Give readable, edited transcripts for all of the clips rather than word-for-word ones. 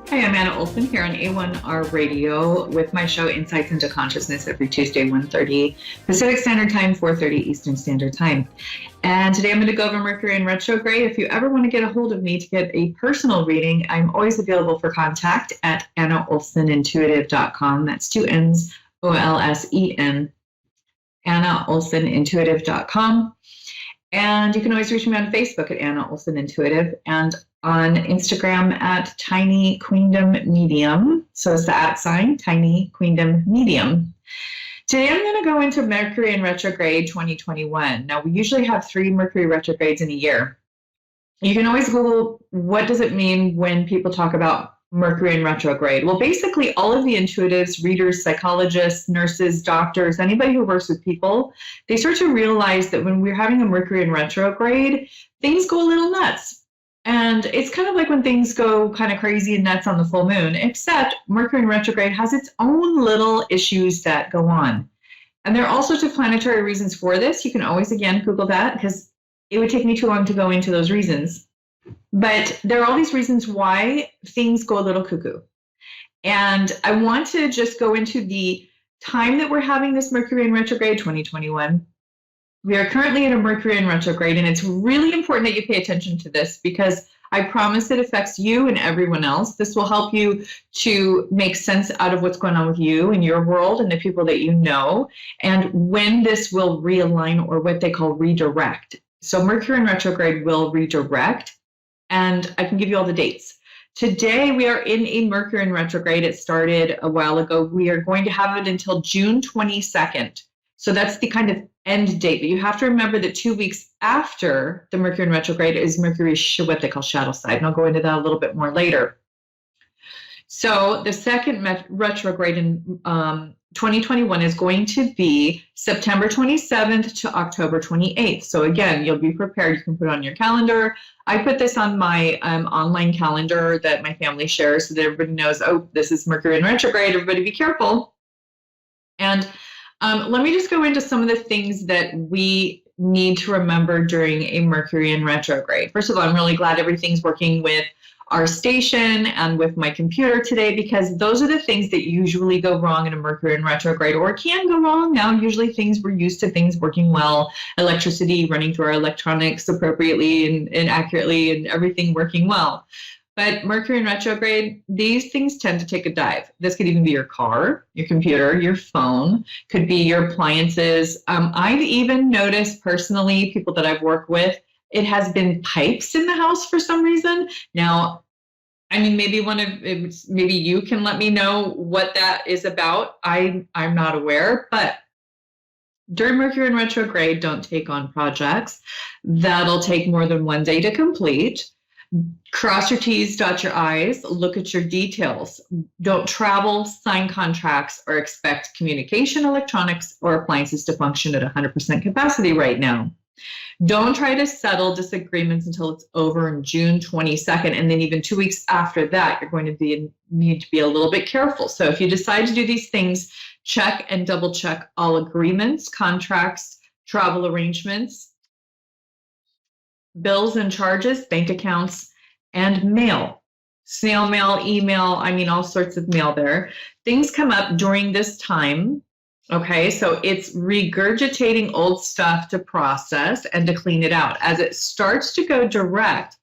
Hi, I'm Anna Olsen here on A1R Radio with my show Insights into Consciousness every Tuesday, 1:30 Pacific Standard Time, 4:30 Eastern Standard Time. And today I'm going to go over Mercury in retrograde. If you ever want to get a hold of me to get a personal reading, I'm always available for contact at AnnaOlsenIntuitive.com. That's two N's, OLSEN, AnnaOlsenIntuitive.com. And you can always reach me on Facebook at Anna Olsen Intuitive and on Instagram at Tiny Queendom Medium. So it's the @ Tiny Queendom Medium. Today I'm going to go into Mercury in retrograde 2021. Now we usually have 3 Mercury retrogrades in a year. You can always Google what does it mean when people talk about Mercury in retrograde. Well, basically all of the intuitives, readers, psychologists, nurses, doctors, anybody who works with people, they start to realize that when we're having a Mercury in retrograde, things go a little nuts. And it's kind of like when things go kind of crazy and nuts on the full moon, except Mercury in retrograde has its own little issues that go on. And there are all sorts of planetary reasons for this. You can always, again, Google that because it would take me too long to go into those reasons. But there are all these reasons why things go a little cuckoo. And I want to just go into the time that we're having this Mercury in retrograde 2021. We are currently in a Mercury in retrograde, and it's really important that you pay attention to this because I promise it affects you and everyone else. This will help you to make sense out of what's going on with you and your world and the people that you know, and when this will realign or what they call redirect. So Mercury in retrograde will redirect. And I can give you all the dates. Today, we are in a Mercury in retrograde. It started a while ago. We are going to have it until June 22nd. So that's the kind of end date. But you have to remember that 2 weeks after the Mercury in retrograde is Mercury's what they call shadow side. And I'll go into that a little bit more later. So the second retrograde in 2021 is going to be September 27th to October 28th. So again, you'll be prepared. You can put it on your calendar. I put this on my online calendar that my family shares so that everybody knows, oh, this is Mercury in retrograde. Everybody be careful. And let me just go into some of the things that we need to remember during a Mercury in retrograde. First of all, I'm really glad everything's working with our station and with my computer today because those are the things that usually go wrong in a Mercury in retrograde or can go wrong. Now, usually we're used to things working well, electricity running through our electronics appropriately and accurately and everything working well. But Mercury in retrograde, these things tend to take a dive. This could even be your car, your computer, your phone, could be your appliances. I've even noticed personally, people that I've worked with, it has been pipes in the house for some reason. Now, I mean, maybe you can let me know what that is about. I'm not aware, but during Mercury in retrograde, don't take on projects that'll take more than 1 day to complete. Cross your T's, dot your I's, look at your details. Don't travel, sign contracts, or expect communication, electronics, or appliances to function at 100% capacity right now. Don't try to settle disagreements until it's over in June 22nd. And then even 2 weeks after that, you're going to need to be a little bit careful. So if you decide to do these things, check and double check all agreements, contracts, travel arrangements, bills and charges, bank accounts, and mail. Snail mail, email, all sorts of mail there. Things come up during this time. Okay, so it's regurgitating old stuff to process and to clean it out. As it starts to go direct,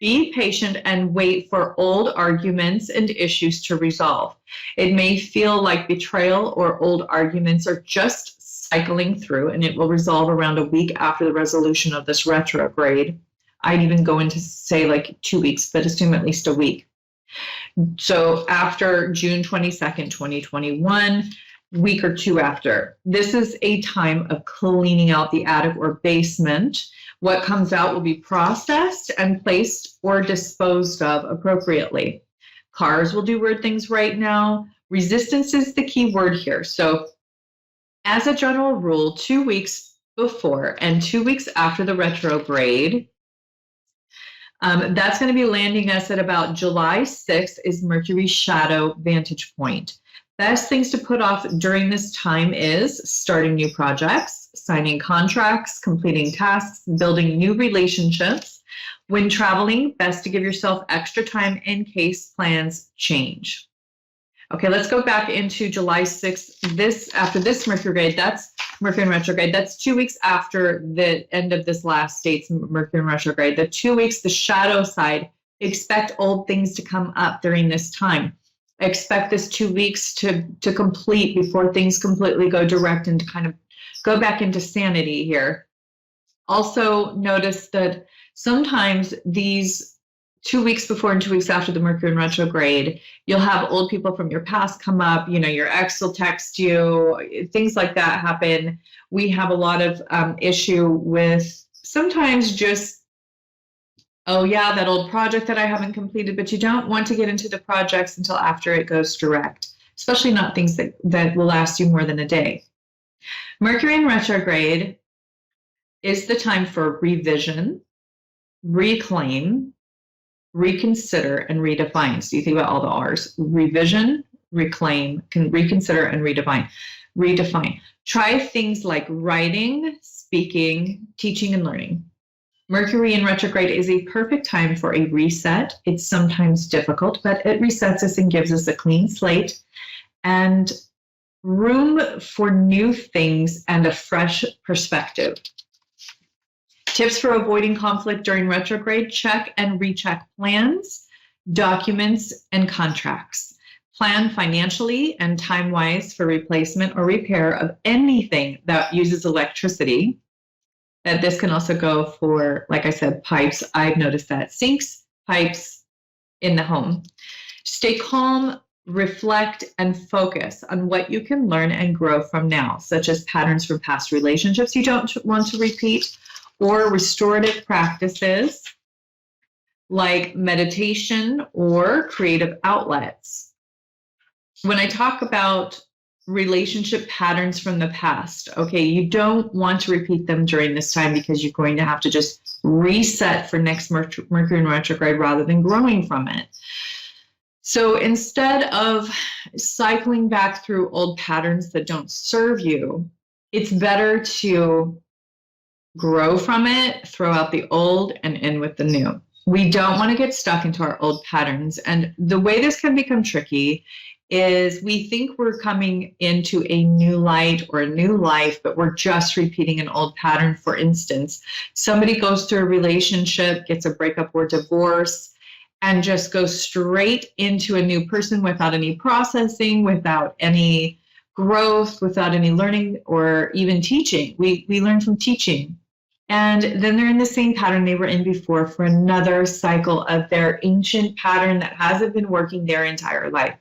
be patient and wait for old arguments and issues to resolve. It may feel like betrayal or old arguments are just cycling through, and it will resolve around a week after the resolution of this retrograde. I'd even go into say like 2 weeks, but assume at least a week. So after June 22nd, 2021, week or two after. This is a time of cleaning out the attic or basement. What comes out will be processed and placed or disposed of appropriately. Cars will do weird things right now. Resistance is the key word here. So as a general rule, 2 weeks before and 2 weeks after the retrograde, that's going to be landing us at about July 6th is Mercury's shadow vantage point. Best things to put off during this time is starting new projects, signing contracts, completing tasks, building new relationships, When traveling, best to give yourself extra time in case plans change. Okay, let's go back into July 6th. After this Mercury in retrograde. That's 2 weeks after the end of this last state's Mercury in retrograde. The 2 weeks, the shadow side. Expect old things to come up during this time. Expect this 2 weeks to complete before things completely go direct and kind of go back into sanity here. Also notice that sometimes these 2 weeks before and 2 weeks after the Mercury in retrograde, you'll have old people from your past come up. Your ex will text you. Things like that happen. We have a lot of issue with sometimes just, oh yeah, that old project that I haven't completed, but you don't want to get into the projects until after it goes direct, especially not things that will last you more than a day. Mercury in retrograde is the time for revision, reclaim, reconsider, and redefine. So you think about all the R's: revision, reclaim, reconsider, and redefine. Try things like writing, speaking, teaching, and learning. Mercury in retrograde is a perfect time for a reset. It's sometimes difficult, but it resets us and gives us a clean slate and room for new things and a fresh perspective. Tips for avoiding conflict during retrograde: check and recheck plans, documents, and contracts. Plan financially and time-wise for replacement or repair of anything that uses electricity. And this can also go for, like I said, pipes. I've noticed that. Sinks, pipes in the home. Stay calm, reflect, and focus on what you can learn and grow from now, such as patterns from past relationships you don't want to repeat, or restorative practices like meditation or creative outlets. When I talk about relationship patterns from the past, okay, you don't want to repeat them during this time because you're going to have to just reset for next Mercury in retrograde rather than growing from it. So instead of cycling back through old patterns that don't serve you, it's better to grow from it, throw out the old, and in with the new. We don't want to get stuck into our old patterns. And the way this can become tricky is we think we're coming into a new light or a new life, but we're just repeating an old pattern. For instance, somebody goes through a relationship, gets a breakup or divorce, and just goes straight into a new person without any processing, without any growth, without any learning or even teaching. We learn from teaching. And then they're in the same pattern they were in before for another cycle of their ancient pattern that hasn't been working their entire life.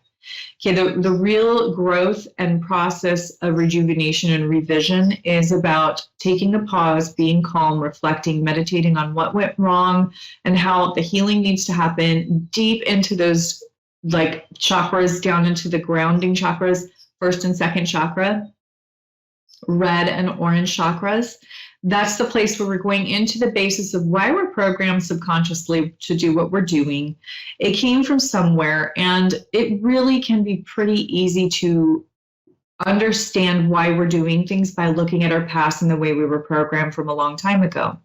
Okay, the real growth and process of rejuvenation and revision is about taking a pause, being calm, reflecting, meditating on what went wrong and how the healing needs to happen deep into those like chakras, down into the grounding chakras, first and second chakra, red and orange chakras. That's the place where we're going into the basis of why we're programmed subconsciously to do what we're doing. It came from somewhere, and it really can be pretty easy to understand why we're doing things by looking at our past and the way we were programmed from a long time ago.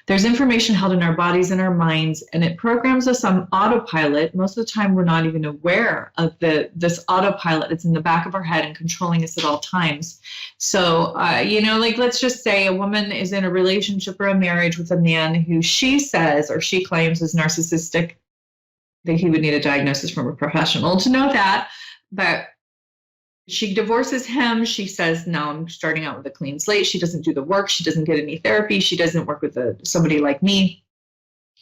There's information held in our bodies and our minds, and it programs us on autopilot. Most of the time, we're not even aware of this autopilot. It's in the back of our head and controlling us at all times. So, like let's just say a woman is in a relationship or a marriage with a man who she says or she claims is narcissistic. I think he would need a diagnosis from a professional to know that. But she divorces him. She says, now I'm starting out with a clean slate. She doesn't do the work. She doesn't get any therapy. She doesn't work with somebody like me.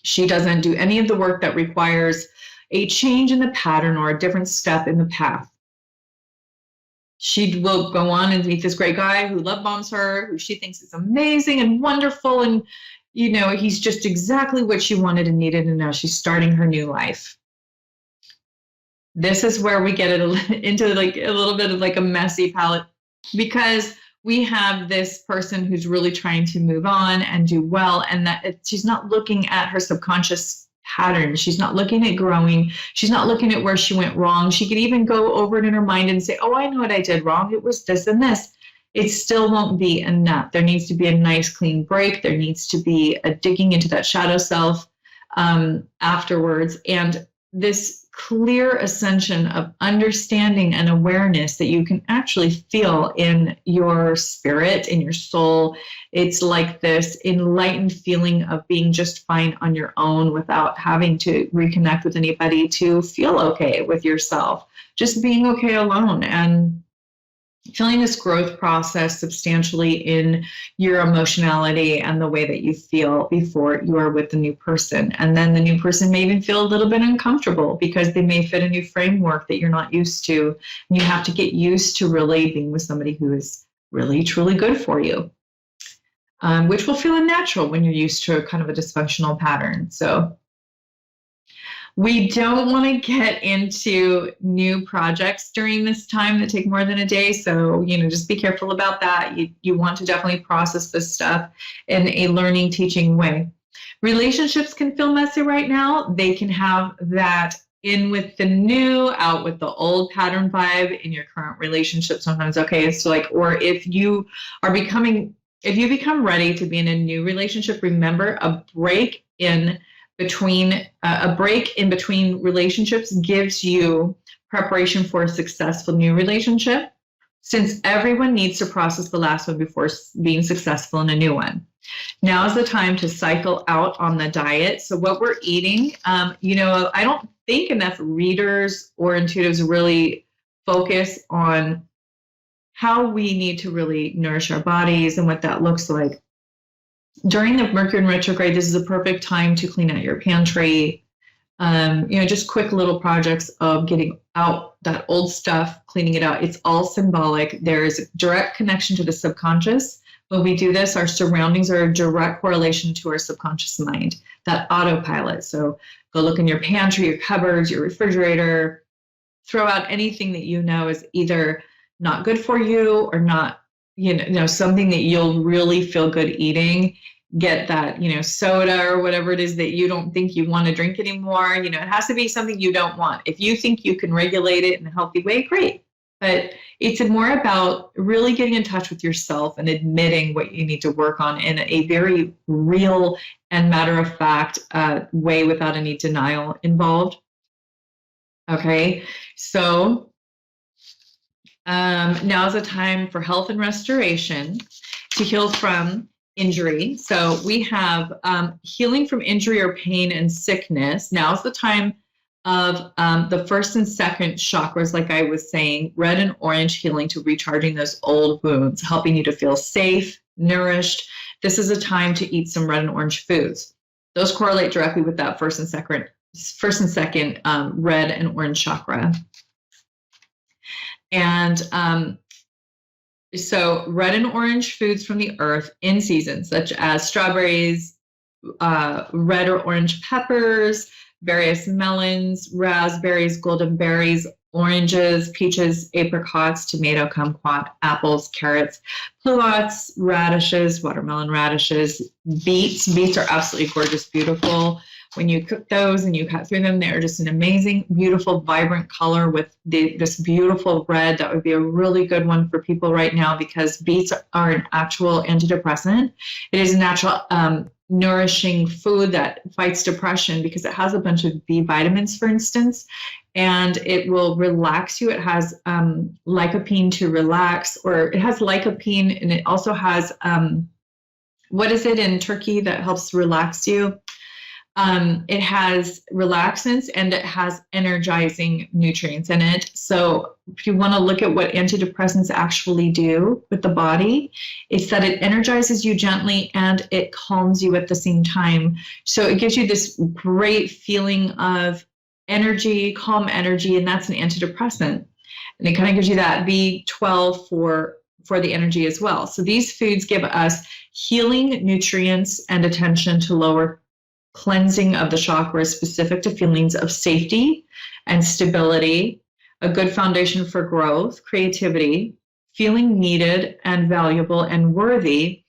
She doesn't do any of the work that requires a change in the pattern or a different step in the path. She will go on and meet this great guy who love bombs her, who she thinks is amazing and wonderful. And, he's just exactly what she wanted and needed. And now she's starting her new life. This is where we get it into like a little bit of like a messy palette, because we have this person who's really trying to move on and do well, and that she's not looking at her subconscious patterns. She's not looking at growing. She's not looking at where she went wrong. She could even go over it in her mind and say, oh, I know what I did wrong. It was this and this. it still won't be enough. There needs to be a nice clean break. There needs to be a digging into that shadow self afterwards. And this clear ascension of understanding and awareness that you can actually feel in your spirit, in your soul. It's like this enlightened feeling of being just fine on your own without having to reconnect with anybody to feel okay with yourself, just being okay alone and feeling this growth process substantially in your emotionality and the way that you feel before you are with the new person. And then the new person may even feel a little bit uncomfortable because they may fit a new framework that you're not used to. And you have to get used to really being with somebody who is really, truly good for you, which will feel unnatural when you're used to kind of a dysfunctional pattern. So we don't want to get into new projects during this time that take more than a day. So, just be careful about that. You want to definitely process this stuff in a learning, teaching way. Relationships can feel messy right now. They can have that in with the new, out with the old pattern vibe in your current relationship sometimes. Okay, so or if you become ready to be in a new relationship, remember a break in between relationships gives you preparation for a successful new relationship, since everyone needs to process the last one before being successful in a new one. Now is the time to cycle out on the diet. So what we're eating, I don't think enough readers or intuitives really focus on how we need to really nourish our bodies and what that looks like. During the Mercury in retrograde, this is a perfect time to clean out your pantry. Just quick little projects of getting out that old stuff, cleaning it out. It's all symbolic. There is a direct connection to the subconscious. When we do this, our surroundings are a direct correlation to our subconscious mind, that autopilot. So go look in your pantry, your cupboards, your refrigerator, throw out anything that you know is either not good for you or not, something that you'll really feel good eating. Get that, soda or whatever it is that you don't think you want to drink anymore. It has to be something you don't want. If you think you can regulate it in a healthy way, great. But it's more about really getting in touch with yourself and admitting what you need to work on in a very real and matter-of-fact way without any denial involved. Okay, so now is a time for health and restoration to heal from injury. So we have healing from injury or pain and sickness. Now is the time of the first and second chakras, like I was saying, red and orange healing to recharging those old wounds, helping you to feel safe, nourished. This is a time to eat some red and orange foods. Those correlate directly with that first and second red and orange chakra. And so red and orange foods from the earth in season, such as strawberries, red or orange peppers, various melons, raspberries, golden berries, oranges, peaches, apricots, tomato, kumquat, apples, carrots, pluots, radishes, watermelon radishes, beets. Beets are absolutely gorgeous, beautiful. When you cook those and you cut through them, they're just an amazing, beautiful, vibrant color with this beautiful red. That would be a really good one for people right now because beets are an actual antidepressant. It is a natural nourishing food that fights depression because it has a bunch of B vitamins, for instance, and it will relax you. It has lycopene to relax, or it has lycopene, and it also has, what is it in turkey that helps relax you? It has relaxants and it has energizing nutrients in it. So if you want to look at what antidepressants actually do with the body, it's that it energizes you gently and it calms you at the same time. So it gives you this great feeling of energy, calm energy, and that's an antidepressant. And it kind of gives you that B12 for the energy as well. So these foods give us healing nutrients and attention to lower cleansing of the chakras specific to feelings of safety and stability, a good foundation for growth, creativity, feeling needed and valuable and worthy,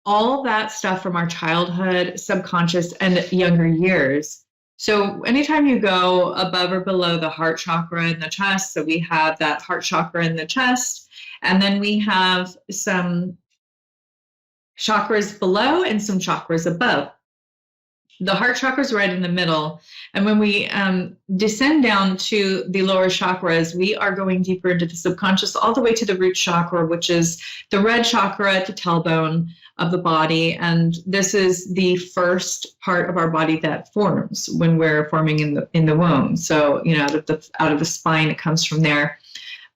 all that stuff from our childhood, subconscious, and younger years. So anytime you go above or below the heart chakra in the chest, so we have that heart chakra in the chest, And then we have some chakras below and some chakras above. The heart chakra is right in the middle. And when we descend down to the lower chakras, we are going deeper into the subconscious, all the way to the root chakra, which is the red chakra at the tailbone of the body. And this is the first part of our body that forms when we're forming in the womb. So, out of the spine, it comes from there.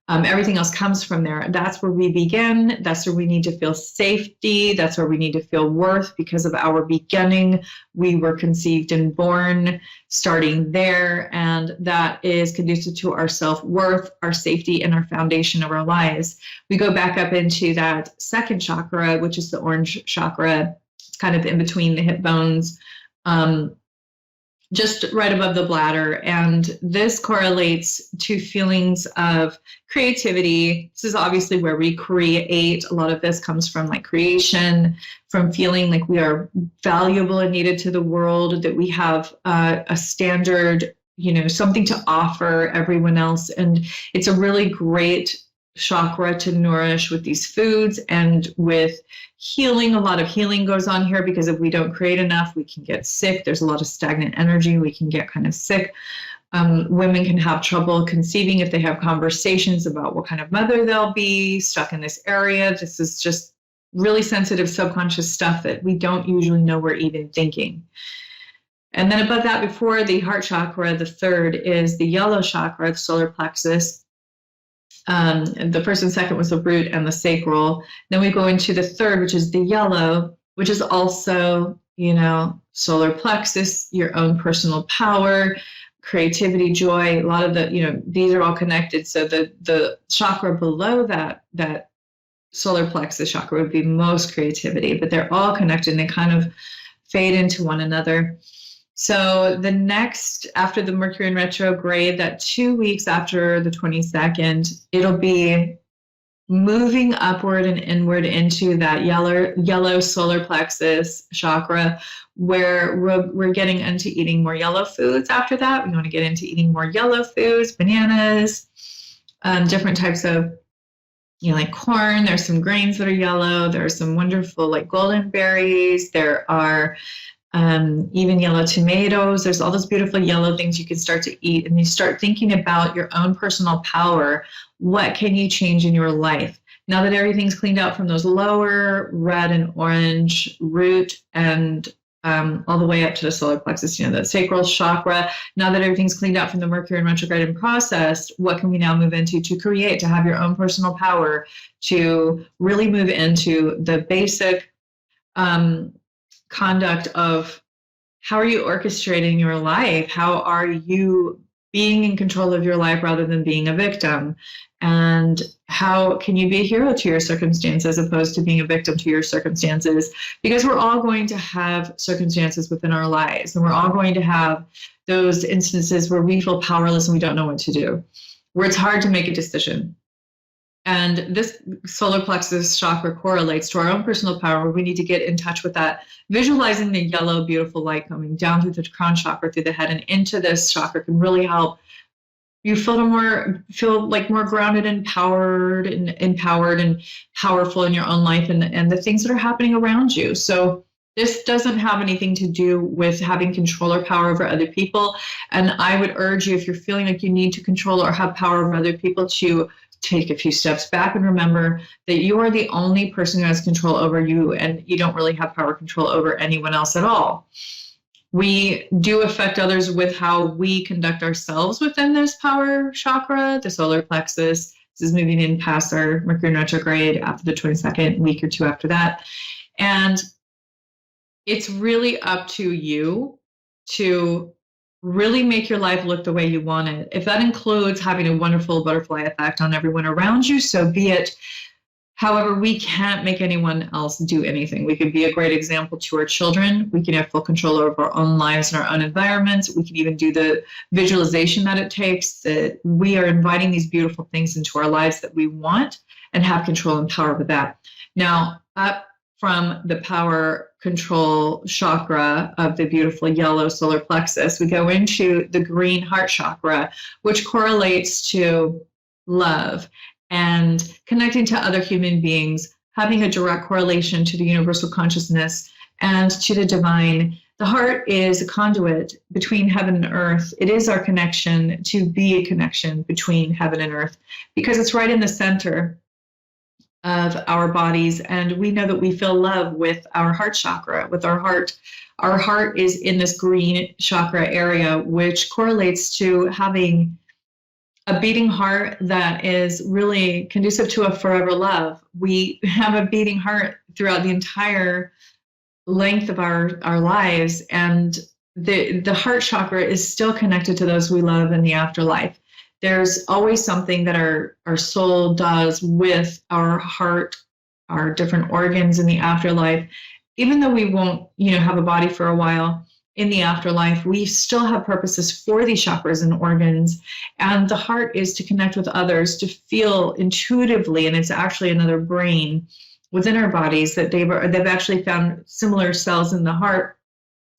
Everything else comes from there. That's where we begin. That's where we need to feel safety. That's where we need to feel worth because of our beginning. We were conceived and born starting there. And that is conducive to our self-worth, our safety, and our foundation of our lives. We go back up into that second chakra, which is the orange chakra. It's kind of in between the hip bones. Just right above the bladder. And this correlates to feelings of creativity. This is obviously where we create. A lot of this comes from like creation, from feeling like we are valuable and needed to the world, that we have a standard, something to offer everyone else. And it's a really great chakra to nourish with these foods and with healing. A lot of healing goes on here because if we don't create enough, we can get sick. There's a lot of stagnant energy. We can get kind of sick. Women can have trouble conceiving if they have conversations about what kind of mother they'll be, stuck in this area. This is just really sensitive subconscious stuff that we don't usually know we're even thinking. And then above that, before the heart chakra, the third is the yellow chakra, the solar plexus. The first and second was the root and the sacral. Then we go into the third, which is the yellow, which is also, solar plexus, your own personal power, creativity, joy. A lot of the, these are all connected. So the chakra below that solar plexus chakra would be most creativity, but they're all connected and they kind of fade into one another. So the next, after the Mercury in retrograde, that 2 weeks after the 22nd, it'll be moving upward and inward into that yellow solar plexus chakra, where we're getting into eating more yellow foods after that. We want to get into eating more yellow foods, bananas, different types of, like corn. There's some grains that are yellow. There are some wonderful like golden berries. There are even yellow tomatoes. There's all those beautiful yellow things you can start to eat, and you start thinking about your own personal power. What can you change in your life? Now that everything's cleaned out from those lower red and orange root and all the way up to the solar plexus, the sacral chakra, now that everything's cleaned out from the Mercury in retrograde and processed, what can we now move into to create, to have your own personal power, to really move into the basic conduct of how are you orchestrating your life? How are you being in control of your life rather than being a victim? And how can you be a hero to your circumstances as opposed to being a victim to your circumstances? Because we're all going to have circumstances within our lives, and we're all going to have those instances where we feel powerless and we don't know what to do, where it's hard to make a decision. And this solar plexus chakra correlates to our own personal power, where we need to get in touch with that, visualizing the yellow, beautiful light coming down through the crown chakra, through the head, and into this chakra can really help you feel like more grounded and empowered and powerful in your own life and the things that are happening around you. So this doesn't have anything to do with having control or power over other people. And I would urge you, if you're feeling like you need to control or have power over other people, to take a few steps back and remember that you are the only person who has control over you, and you don't really have power control over anyone else at all. We do affect others with how we conduct ourselves within this power chakra, the solar plexus. This is moving in past our Mercury retrograde after the 22nd, week or two after that. And it's really up to you to really make your life look the way you want it. If that includes having a wonderful butterfly effect on everyone around you, so be it. However, we can't make anyone else do anything. We could be a great example to our children. We can have full control over our own lives and our own environments. We can even do the visualization that it takes, that we are inviting these beautiful things into our lives that we want, and have control and power with that. Now, up from the power control chakra of the beautiful yellow solar plexus, we go into the green heart chakra, which correlates to love. and connecting to other human beings, having a direct correlation to the universal consciousness and to the divine. The heart is a conduit between heaven and earth. It is our connection to be a connection between heaven and earth because it's right in the center of our bodies. And we know that we feel love with our heart chakra, with our heart. Our heart is in this green chakra area, which correlates to having a beating heart that is really conducive to a forever love. We have a beating heart throughout the entire length of our lives, and the heart chakra is still connected to those we love in the afterlife. There's always something that our soul does with our heart, our different organs in the afterlife. Even though we won't, have a body for a while in the afterlife, we still have purposes for these chakras and organs. And the heart is to connect with others, to feel intuitively, and it's actually another brain within our bodies that they've actually found similar cells in the heart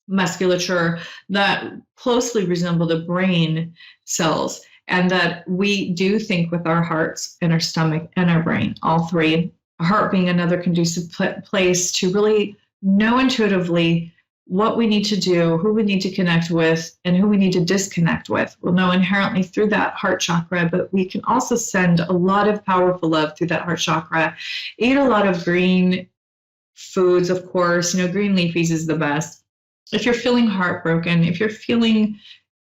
musculature that closely resemble the brain cells, and that we do think with our hearts and our stomach and our brain, all three. Our heart being another conducive place to really know intuitively what we need to do, who we need to connect with, and who we need to disconnect with. We'll know inherently through that heart chakra, but we can also send a lot of powerful love through that heart chakra. Eat a lot of green foods, of course. Green leafies is the best. If you're feeling heartbroken, if you're feeling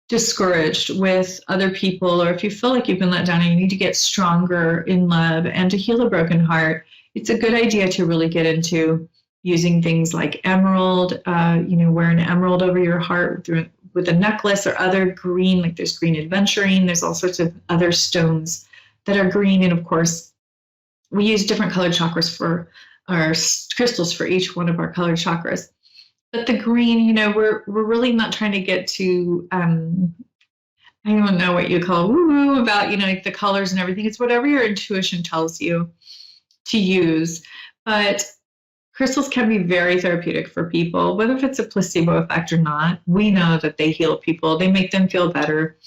discouraged with other people, or if you feel like you've been let down and you need to get stronger in love and to heal a broken heart, it's a good idea to really get into using things like emerald, wear an emerald over your heart with a necklace, or other green, like there's green aventurine. There's all sorts of other stones that are green. And of course, we use different colored chakras for our crystals for each one of our colored chakras. But the green, we're really not trying to get to, I don't know what you call woo-woo about, like the colors and everything. It's whatever your intuition tells you to use. But crystals can be very therapeutic for people, whether if it's a placebo effect or not. We know that they heal people. They make them feel better.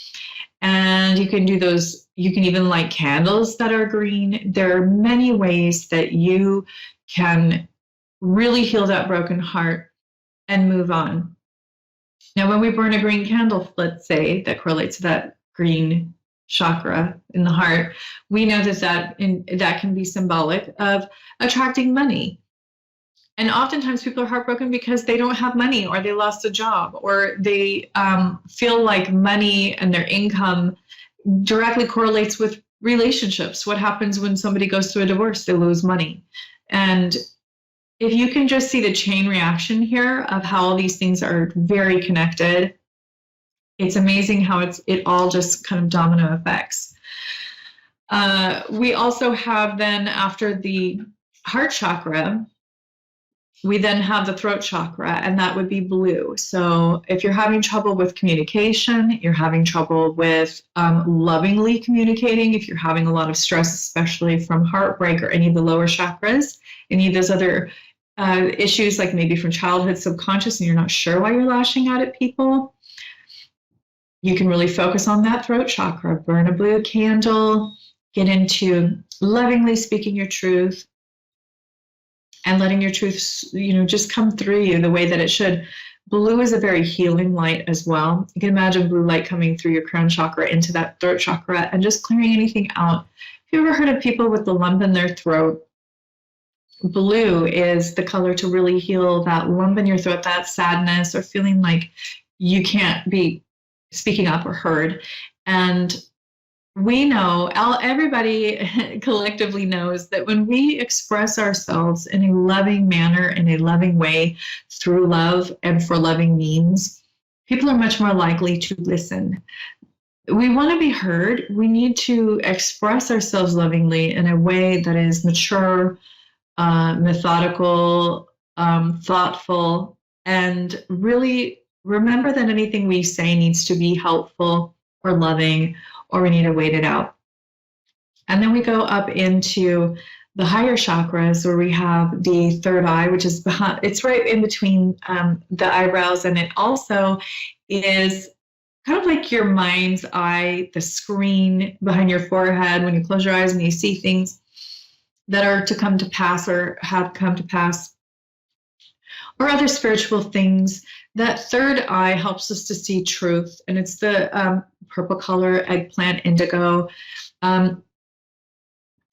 And you can do those. You can even light candles that are green. There are many ways that you can really heal that broken heart and move on. Now, when we burn a green candle, let's say, that correlates to that green chakra in the heart, we know that can be symbolic of attracting money. And oftentimes people are heartbroken because they don't have money, or they lost a job, or they feel like money and their income directly correlates with relationships. What happens when somebody goes through a divorce? They lose money. And if you can just see the chain reaction here of how all these things are very connected, it's amazing how it all just kind of domino effects. We also have then, after the heart chakra, we then have the throat chakra, and that would be blue. So if you're having trouble with communication, you're having trouble with lovingly communicating, if you're having a lot of stress, especially from heartbreak or any of the lower chakras, any of those other issues, like maybe from childhood subconscious, and you're not sure why you're lashing out at people, you can really focus on that throat chakra. Burn a blue candle, get into lovingly speaking your truth, and letting your truth, just come through you the way that it should. Blue is a very healing light as well. You can imagine blue light coming through your crown chakra into that throat chakra and just clearing anything out. Have you ever heard of people with the lump in their throat? Blue is the color to really heal that lump in your throat, that sadness, or feeling like you can't be speaking up or heard. And we know, everybody collectively knows, that when we express ourselves in a loving manner, in a loving way, through love and for loving means, people are much more likely to listen. We want to be heard. We need to express ourselves lovingly in a way that is mature, methodical, thoughtful, and really remember that anything we say needs to be helpful or loving, or we need to wait it out. And then we go up into the higher chakras, where we have the third eye, which is behind, it's right in between the eyebrows, and it also is kind of like your mind's eye, the screen behind your forehead when you close your eyes and you see things that are to come to pass or have come to pass, or other spiritual things. That third eye helps us to see truth, and it's the purple color, eggplant indigo.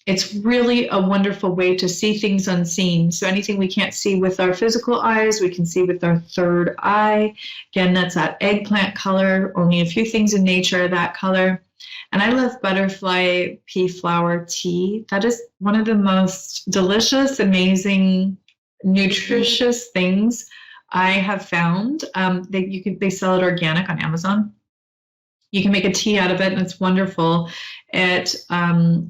It's really a wonderful way to see things unseen. So anything we can't see with our physical eyes, we can see with our third eye. Again, that's that eggplant color. Only a few things in nature are that color. And I love butterfly pea flower tea. That is one of the most delicious, amazing, nutritious things I have found. They sell it organic on Amazon. You can make a tea out of it, and it's wonderful. It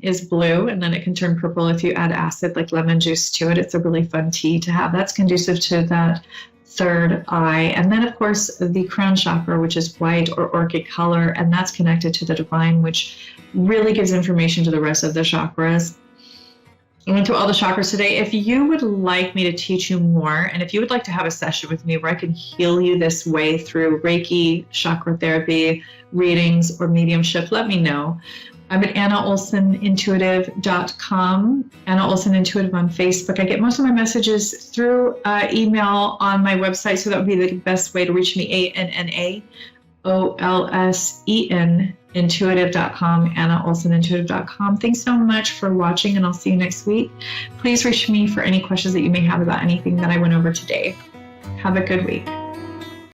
is blue, and then it can turn purple if you add acid, like lemon juice, to it. It's a really fun tea to have. That's conducive to that third eye. And then, of course, the crown chakra, which is white or orchid color, and that's connected to the divine, which really gives information to the rest of the chakras. I went through all the chakras today. If you would like me to teach you more, and if you would like to have a session with me where I can heal you this way through Reiki, chakra therapy, readings, or mediumship, let me know. I'm at AnnaOlsenIntuitive.com, Anna Olsen Intuitive on Facebook. I get most of my messages through email on my website, so that would be the best way to reach me, AnnaOlsen Intuitive.com, AnnaOlsenIntuitive.com. Thanks so much for watching, and I'll see you next week. Please reach me for any questions that you may have about anything that I went over today. Have a good week.